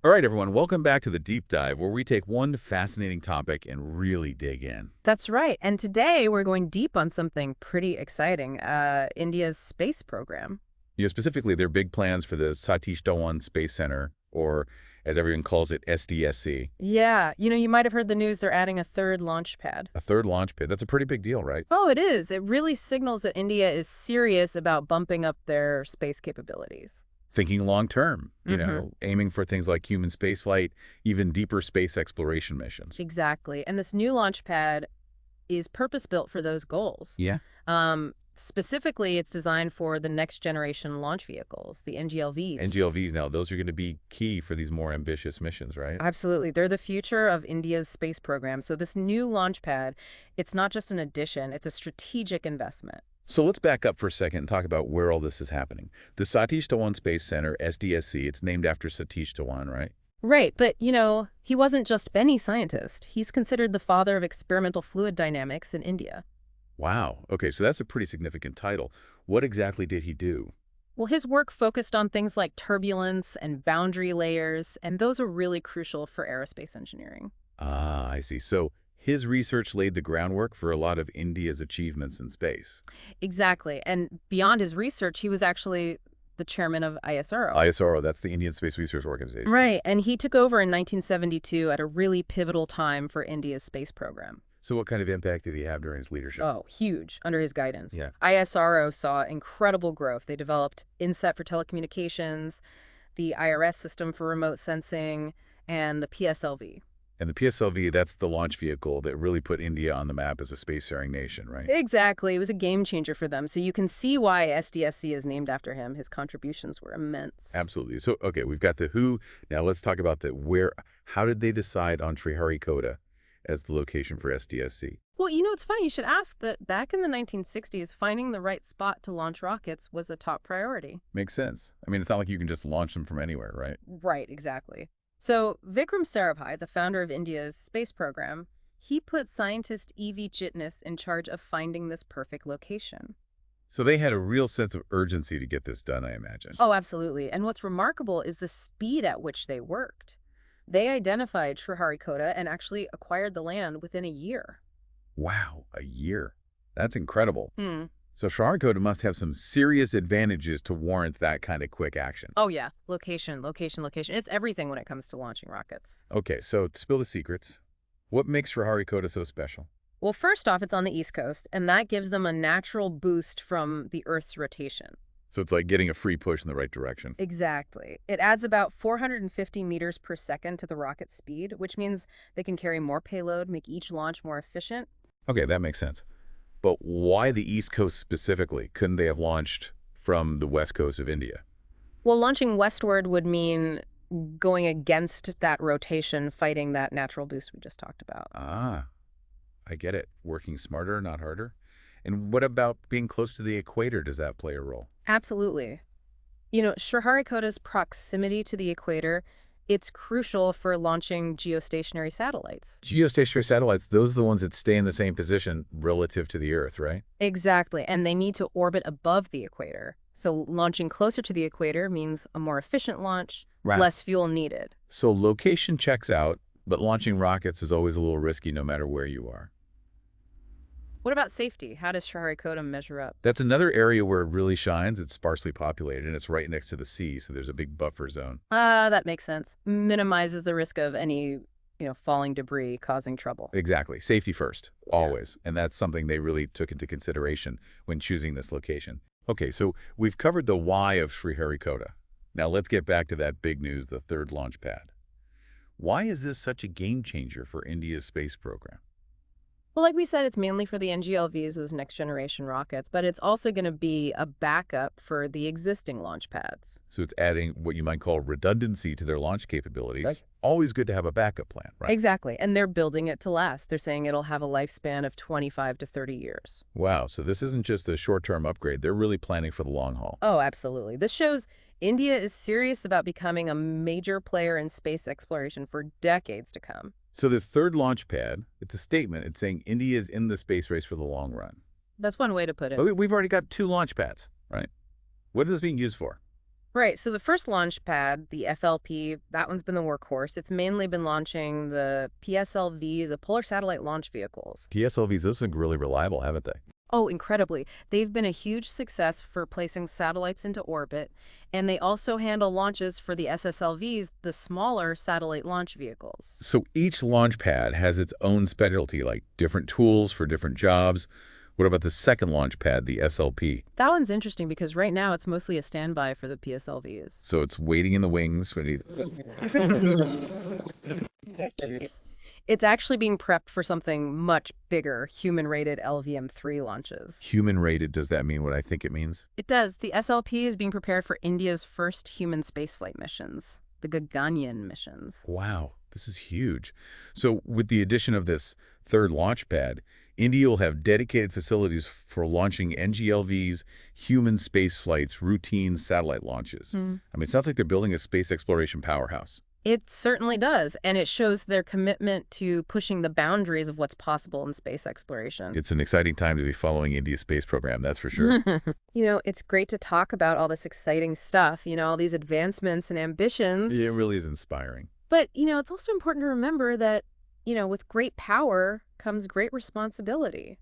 All right, everyone, welcome back to the Deep Dive, where we take one fascinating topic and really dig in. That's right. And today we're going deep on something pretty exciting, India's space program. Specifically, their big plans for the Satish Dhawan Space Center, or as everyone calls it, SDSC, Yeah, you might have heard the news they're adding a third launch pad. a third launch pad. That's a pretty big deal, right? Oh, it is. It really signals that India is serious about bumping up their space capabilities. Thinking long term, Mm-hmm. aiming for things like human spaceflight, even deeper space exploration missions. Exactly. And this new launch pad is purpose-built for those goals. Yeah. Specifically, it's designed for the next generation launch vehicles, the NGLVs. NGLVs now, those are going to be key for these more ambitious missions, right? Absolutely. They're the future of India's space program. So this new launch pad, it's not just an addition, it's a strategic investment. So let's back up for a second and talk about where all this is happening. The Satish Dhawan Space Center, SDSC, it's named after Satish Dhawan, right? Right, but he wasn't just any scientist. He's considered the father of experimental fluid dynamics in India. Wow. Okay, so that's a pretty significant title. What exactly did he do? Well, his work focused on things like turbulence and boundary layers, and those are really crucial for aerospace engineering. Ah, I see. So his research laid the groundwork for a lot of India's achievements in space. Exactly. And beyond his research, he was actually the chairman of ISRO. ISRO, that's the Indian Space Research Organization. Right, and he took over in 1972 at a really pivotal time for India's space program. So what kind of impact did he have during his leadership? Oh, huge, under his guidance. Yeah. ISRO saw incredible growth. They developed INSET for telecommunications, the IRS system for remote sensing, and the PSLV. And the PSLV, that's the launch vehicle that really put India on the map as a spacefaring nation, right? Exactly. It was a game changer for them. So you can see why SDSC is named after him. His contributions were immense. Absolutely. So, okay, we've got the who. Now let's talk about the where. How did they decide on Sriharikota as the location for SDSC? Well, it's funny you should ask that back in the 1960s, finding the right spot to launch rockets was a top priority. Makes sense. I mean, it's not like you can just launch them from anywhere, right? Right, exactly. So Vikram Sarabhai, the founder of India's space program, he put scientist E.V. Jitness in charge of finding this perfect location. So they had a real sense of urgency to get this done, I imagine. Oh, absolutely. And what's remarkable is the speed at which they worked. They identified Sriharikota and actually acquired the land within a year. Wow, a year. That's incredible. Hmm. So Sriharikota must have some serious advantages to warrant that kind of quick action. Oh, yeah. Location, location, location. It's everything when it comes to launching rockets. Okay, so spill the secrets. What makes Sriharikota so special? Well, first off, it's on the East Coast, and that gives them a natural boost from the Earth's rotation. So it's like getting a free push in the right direction. Exactly. It adds about 450 meters per second to the rocket speed, which means they can carry more payload, make each launch more efficient. Okay, that makes sense. But why the East Coast specifically? Couldn't they have launched from the West Coast of India? Well, launching westward would mean going against that rotation, fighting that natural boost we just talked about. Ah, I get it. Working smarter, not harder. And what about being close to the equator? Does that play a role? Absolutely. Sriharikota's proximity to the equator, it's crucial for launching geostationary satellites. Geostationary satellites, those are the ones that stay in the same position relative to the Earth, right? Exactly, and they need to orbit above the equator. So launching closer to the equator means a more efficient launch, Right. less fuel needed. So location checks out, but launching rockets is always a little risky no matter where you are. What about safety? How does Sriharikota measure up? That's another area where it really shines. It's sparsely populated, and it's right next to the sea, so there's a big buffer zone. That makes sense. Minimizes the risk of any, falling debris causing trouble. Exactly. Safety first, always. And that's something they really took into consideration when choosing this location. Okay, so we've covered the why of Sriharikota. Now let's get back to that big news, the third launch pad. Why is this such a game changer for India's space program? Well, like we said, it's mainly for the NGLVs, those next generation rockets, but it's also going to be a backup for the existing launch pads. So it's adding what you might call redundancy to their launch capabilities. Right. Always good to have a backup plan, right? Exactly. And they're building it to last. They're saying it'll have a lifespan of 25 to 30 years. Wow, so this isn't just a short-term upgrade. They're really planning for the long haul. Oh, absolutely. This shows India is serious about becoming a major player in space exploration for decades to come. So this third launch pad, it's a statement. It's saying India is in the space race for the long run. That's one way to put it. But we've already got two launch pads, right? What is this being used for? Right, so the first launch pad, the FLP, that one's been the workhorse. It's mainly been launching the PSLVs, the Polar Satellite Launch Vehicles. PSLVs, those have been really reliable, haven't they? Oh, incredibly. They've been a huge success for placing satellites into orbit, and they also handle launches for the SSLVs, the smaller satellite launch vehicles. So each launch pad has its own specialty, like different tools for different jobs. What about the second launch pad, the SLP? That one's interesting because right now it's mostly a standby for the PSLVs. So it's waiting in the wings. It's actually being prepped for something much bigger, human-rated LVM-3 launches. Human-rated, does that mean what I think it means? It does. The SLP is being prepared for India's first human spaceflight missions, the Gaganyaan missions. Wow, this is huge. So with the addition of this third launch pad, India will have dedicated facilities for launching NGLVs, human space flights, routine satellite launches. I mean, it sounds like they're building a space exploration powerhouse. It certainly does, and it shows their commitment to pushing the boundaries of what's possible in space exploration. It's an exciting time to be following India's space program, that's for sure. It's great to talk about all this exciting stuff, all these advancements and ambitions. It really is inspiring. But, it's also important to remember that, with great power comes great responsibility.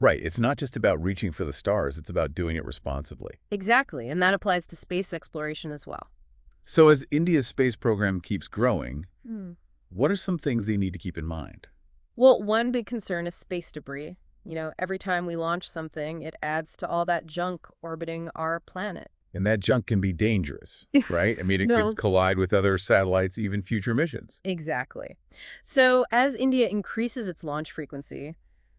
Right. It's not just about reaching for the stars. It's about doing it responsibly. Exactly, and that applies to space exploration as well. So as India's space program keeps growing, what are some things they need to keep in mind? Well, one big concern is space debris. Every time we launch something, it adds to all that junk orbiting our planet. And that junk can be dangerous, right? I mean, it could collide with other satellites, even future missions. Exactly. So as India increases its launch frequency,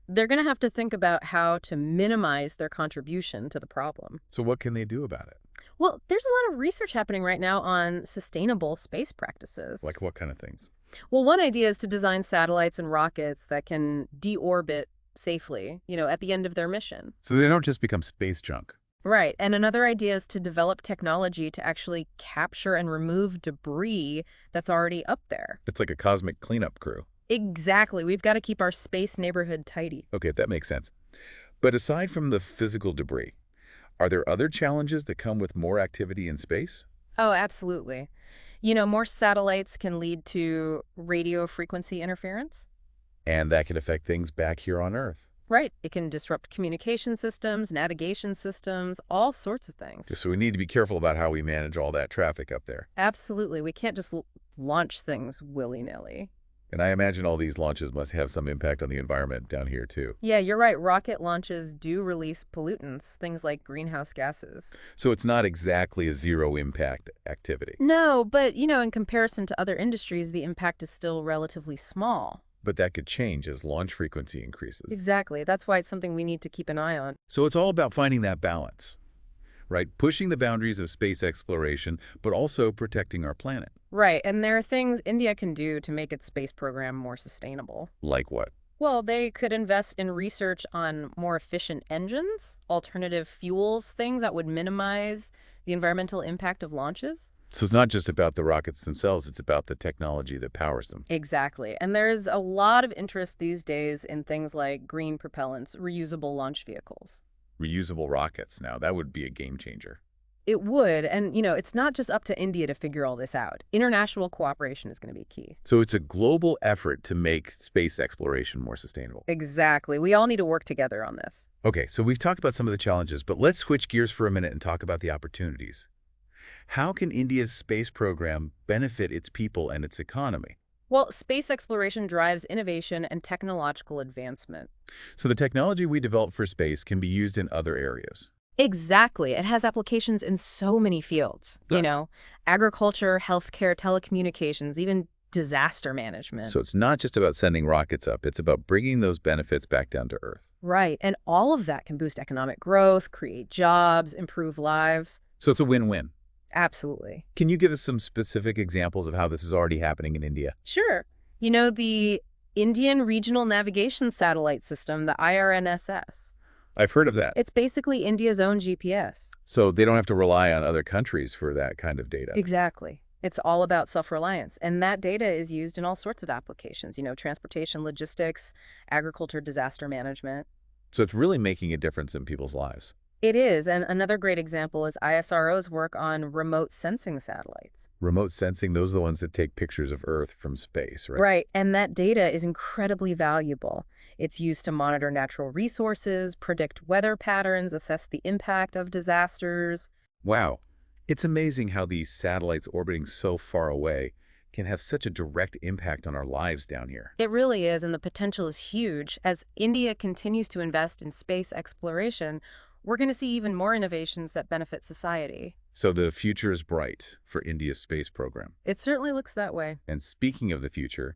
they're going to have to think about how to minimize their contribution to the problem. So what can they do about it? Well, there's a lot of research happening right now on sustainable space practices. Like what kind of things? Well, one idea is to design satellites and rockets that can deorbit safely, at the end of their mission. So they don't just become space junk. Right. And another idea is to develop technology to actually capture and remove debris that's already up there. It's like a cosmic cleanup crew. Exactly. We've got to keep our space neighborhood tidy. Okay, that makes sense. But aside from the physical debris, are there other challenges that come with more activity in space? Oh, absolutely. More satellites can lead to radio frequency interference. And that can affect things back here on Earth. Right. It can disrupt communication systems, navigation systems, all sorts of things. So we need to be careful about how we manage all that traffic up there. Absolutely. We can't just launch things willy-nilly. And I imagine all these launches must have some impact on the environment down here, too. Yeah, you're right. Rocket launches do release pollutants, things like greenhouse gases. So it's not exactly a zero-impact activity. No, but, in comparison to other industries, the impact is still relatively small. But that could change as launch frequency increases. Exactly. That's why it's something we need to keep an eye on. So it's all about finding that balance, right? Pushing the boundaries of space exploration, but also protecting our planet. Right. And there are things India can do to make its space program more sustainable. Like what? Well, they could invest in research on more efficient engines, alternative fuels, things that would minimize the environmental impact of launches. So it's not just about the rockets themselves, it's about the technology that powers them. Exactly. And there's a lot of interest these days in things like green propellants, reusable launch vehicles. Reusable rockets now, that would be a game changer. It would. And, it's not just up to India to figure all this out. International cooperation is going to be key. So it's a global effort to make space exploration more sustainable. Exactly. We all need to work together on this. Okay, so we've talked about some of the challenges, but let's switch gears for a minute and talk about the opportunities. How can India's space program benefit its people and its economy? Well, space exploration drives innovation and technological advancement. So the technology we develop for space can be used in other areas. Exactly. It has applications in so many fields. Agriculture, healthcare, telecommunications, even disaster management. So it's not just about sending rockets up, it's about bringing those benefits back down to Earth. Right. And all of that can boost economic growth, create jobs, improve lives. So it's a win-win. Absolutely. Can you give us some specific examples of how this is already happening in India? Sure. The Indian Regional Navigation Satellite System, the IRNSS. I've heard of that. It's basically India's own GPS. So they don't have to rely on other countries for that kind of data. Exactly. It's all about self-reliance. And that data is used in all sorts of applications, transportation, logistics, agriculture, disaster management. So it's really making a difference in people's lives. It is, and another great example is ISRO's work on remote sensing satellites. Remote sensing, those are the ones that take pictures of Earth from space, right? Right, and that data is incredibly valuable. It's used to monitor natural resources, predict weather patterns, assess the impact of disasters. Wow. It's amazing how these satellites orbiting so far away can have such a direct impact on our lives down here. It really is, and the potential is huge. As India continues to invest in space exploration, we're going to see even more innovations that benefit society. So the future is bright for India's space program. It certainly looks that way. And speaking of the future,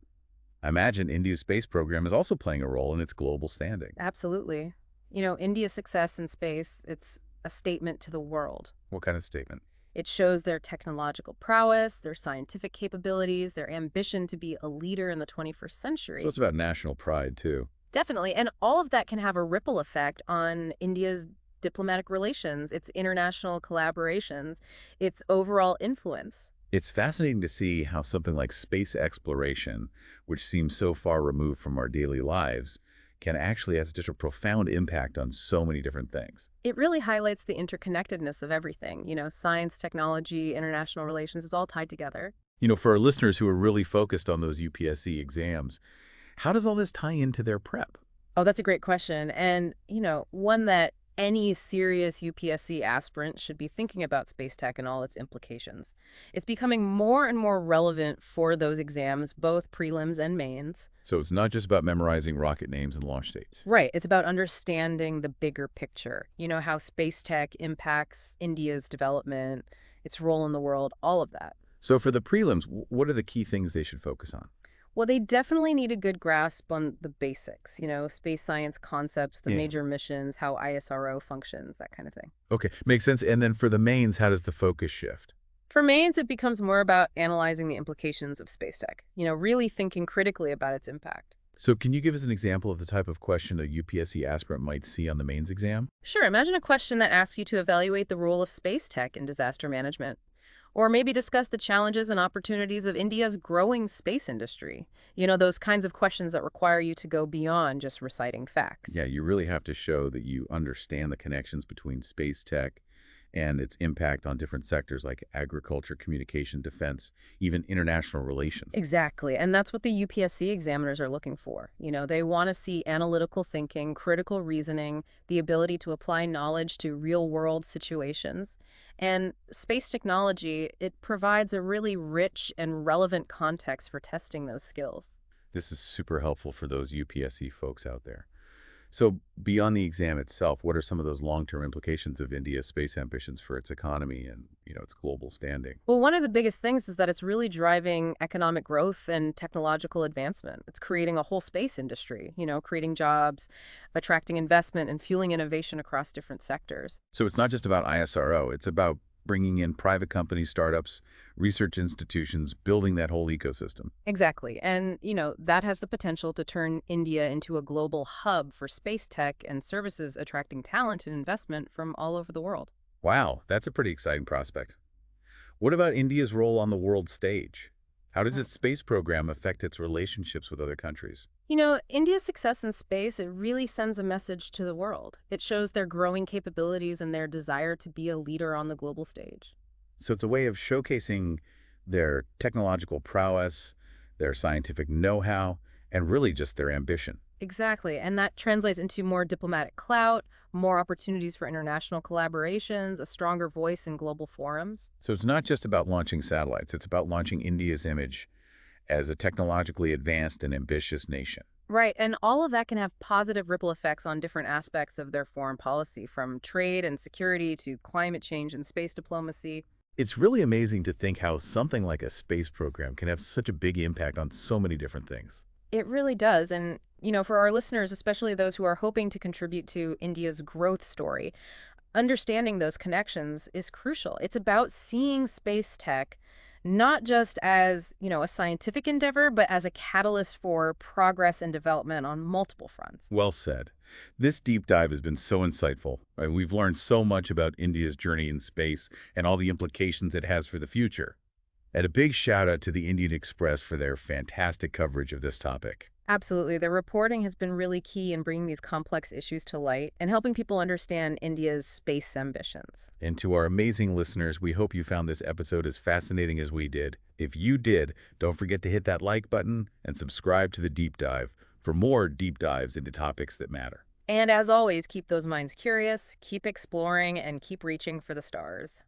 I imagine India's space program is also playing a role in its global standing. Absolutely. India's success in space, it's a statement to the world. What kind of statement? It shows their technological prowess, their scientific capabilities, their ambition to be a leader in the 21st century. So it's about national pride, too. Definitely. And all of that can have a ripple effect on India's diplomatic relations, its international collaborations, its overall influence. It's fascinating to see how something like space exploration, which seems so far removed from our daily lives, can actually have such a profound impact on so many different things. It really highlights the interconnectedness of everything. Science, technology, international relations, it's all tied together. For our listeners who are really focused on those UPSC exams, how does all this tie into their prep? Oh, that's a great question. And, one that any serious UPSC aspirant should be thinking about space tech and all its implications. It's becoming more and more relevant for those exams, both prelims and mains. So it's not just about memorizing rocket names and launch dates. Right. It's about understanding the bigger picture. How space tech impacts India's development, its role in the world, all of that. So for the prelims, what are the key things they should focus on? Well, they definitely need a good grasp on the basics, space science concepts, the Yeah. major missions, how ISRO functions, that kind of thing. Okay, makes sense. And then for the mains, how does the focus shift? For mains, it becomes more about analyzing the implications of space tech, really thinking critically about its impact. So can you give us an example of the type of question a UPSC aspirant might see on the mains exam? Sure, imagine a question that asks you to evaluate the role of space tech in disaster management. Or maybe discuss the challenges and opportunities of India's growing space industry. Those kinds of questions that require you to go beyond just reciting facts. Yeah, you really have to show that you understand the connections between space tech and its impact on different sectors like agriculture, communication, defense, even international relations. Exactly. And that's what the UPSC examiners are looking for. They want to see analytical thinking, critical reasoning, the ability to apply knowledge to real-world situations. And space technology, it provides a really rich and relevant context for testing those skills. This is super helpful for those UPSC folks out there. So beyond the exam itself, what are some of those long-term implications of India's space ambitions for its economy and, its global standing? Well, one of the biggest things is that it's really driving economic growth and technological advancement. It's creating a whole space industry, creating jobs, attracting investment, and fueling innovation across different sectors. So it's not just about ISRO, it's about bringing in private companies, startups, research institutions, building that whole ecosystem. Exactly. And, that has the potential to turn India into a global hub for space tech and services, attracting talent and investment from all over the world. Wow, that's a pretty exciting prospect. What about India's role on the world stage? How does its space program affect its relationships with other countries? India's success in space, it really sends a message to the world. It shows their growing capabilities and their desire to be a leader on the global stage. So it's a way of showcasing their technological prowess, their scientific know-how, and really just their ambition. Exactly. And that translates into more diplomatic clout, more opportunities for international collaborations, a stronger voice in global forums. So it's not just about launching satellites, it's about launching India's image as a technologically advanced and ambitious nation. Right. And all of that can have positive ripple effects on different aspects of their foreign policy, from trade and security to climate change and space diplomacy. It's really amazing to think how something like a space program can have such a big impact on so many different things. It really does. And, for our listeners, especially those who are hoping to contribute to India's growth story, understanding those connections is crucial. It's about seeing space tech not just as, a scientific endeavor, but as a catalyst for progress and development on multiple fronts. Well said. This deep dive has been so insightful. Right? We've learned so much about India's journey in space and all the implications it has for the future. And a big shout out to the Indian Express for their fantastic coverage of this topic. Absolutely. The reporting has been really key in bringing these complex issues to light and helping people understand India's space ambitions. And to our amazing listeners, we hope you found this episode as fascinating as we did. If you did, don't forget to hit that like button and subscribe to the Deep Dive for more deep dives into topics that matter. And as always, keep those minds curious, keep exploring, and keep reaching for the stars.